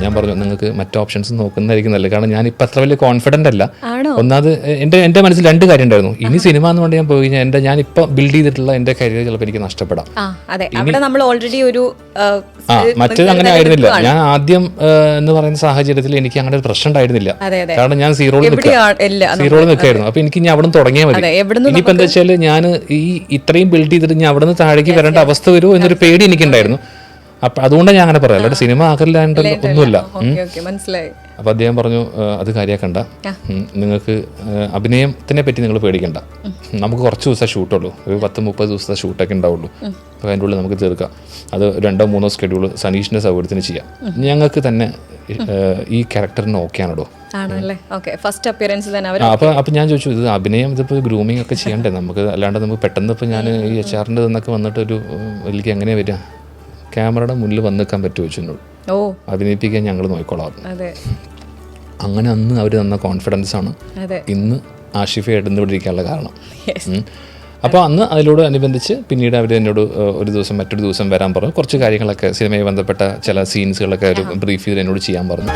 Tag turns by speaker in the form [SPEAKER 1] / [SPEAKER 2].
[SPEAKER 1] ഞാൻ പറഞ്ഞു നിങ്ങൾക്ക് മറ്റു ഓപ്ഷൻസ് നോക്കുന്നതായിരിക്കും നല്ലത്. കാരണം ഞാനിപ്പോൾ അത്ര വലിയ കോൺഫിഡൻ്റ് അല്ല. ഒന്നാമത് എൻ്റെ മനസ്സിൽ 2 കാര്യം ഉണ്ടായിരുന്നു. ഇനി സിനിമ എന്ന് കൊണ്ട് ഞാൻ പോയി കഴിഞ്ഞാൽ ഞാനിപ്പോൾ ബിൽഡ് ചെയ്തിട്ടുള്ള എൻ്റെ കരിയർ ചിലപ്പോൾ എനിക്ക് നഷ്ടപ്പെടാം. മറ്റേത് അങ്ങനെ ആയിരുന്നില്ല. ഞാൻ ആദ്യം എന്ന് പറയുന്ന സാഹചര്യത്തിൽ എനിക്ക് അങ്ങനെ ഒരു പ്രശ്നം ഉണ്ടായിരുന്നില്ല. കാരണം ഞാൻ സീറോയിൽ നിൽക്കായിരുന്നു. അപ്പൊ എനിക്ക് ഇനി അവിടെ നിന്ന് തുടങ്ങിയാൽ മതി. ഇനിയിപ്പോൾ എന്താ വെച്ചാൽ ഞാൻ ഇത്രയും ബിൽഡ് ചെയ്തിട്ട് ഞാൻ അവിടെ നിന്ന് താഴേക്ക് വരേണ്ട അവസ്ഥ വരുമോ എന്നൊരു പേടി എനിക്കുണ്ടായിരുന്നു. അപ്പൊ അതുകൊണ്ടാണ് ഞാൻ അങ്ങനെ പറയാം. അല്ലാണ്ട് സിനിമ ആകല്ലാണ്ടല്ലോ ഒന്നുമില്ല. അപ്പൊ അദ്ദേഹം പറഞ്ഞു അത് കാര്യമാക്കണ്ട, നിങ്ങൾക്ക് അഭിനയത്തിനെ പറ്റി നിങ്ങൾ പേടിക്കണ്ട, നമുക്ക് കുറച്ച് ദിവസം ഷൂട്ടുള്ളൂ, ഒരു 10-30 ദിവസത്തെ ഷൂട്ടൊക്കെ ഉണ്ടാവുള്ളൂ. അപ്പോൾ അതിൻ്റെ ഉള്ളിൽ നമുക്ക് തീർക്കാം. അത് 2-3 സ്കെഡ്യൂൾ സനീഷിൻ്റെ സൗകര്യത്തിന് ചെയ്യാം. ഞങ്ങൾക്ക് തന്നെ ഈ ക്യാരക്ടറിന് ഓക്കെ ആണോ? അപ്പൊ ഞാൻ ചോദിച്ചു, ഇത് അഭിനയം ഇതിപ്പോൾ ഗ്രൂമിങ് ഒക്കെ ചെയ്യണ്ടേ നമുക്ക്? അല്ലാണ്ട് നമുക്ക് പെട്ടെന്ന് ഇപ്പോൾ ഞാൻ ഈ HR-ൻ്റെ നിന്നൊക്കെ വന്നിട്ട് ഒരു വലിയ എങ്ങനെയാ വരിക? ക്യാമറയുടെ മുന്നിൽ വന്ന് നിൽക്കാൻ പറ്റുമോ എന്നോട്. അഭിനയിപ്പിക്കാൻ ഞങ്ങൾ നോക്കിക്കോളാം. അങ്ങനെ അന്ന് അവർ തന്ന കോൺഫിഡൻസ് ആണ് ഇന്ന് ആഷിഫയെ ഇടുന്നിരിക്കാനുള്ള കാരണം. അപ്പോൾ അന്ന് അതിലൂടെ അനുബന്ധിച്ച് പിന്നീട് അവർ എന്നോട് ഒരു ദിവസം മറ്റൊരു ദിവസം വരാൻ പറഞ്ഞു. കുറച്ച് കാര്യങ്ങളൊക്കെ സിനിമയുമായി ബന്ധപ്പെട്ട ചില സീൻസുകളൊക്കെ ഒരു ബ്രീഫ് ചെയ്ത് എന്നോട് ചെയ്യാൻ പറഞ്ഞു.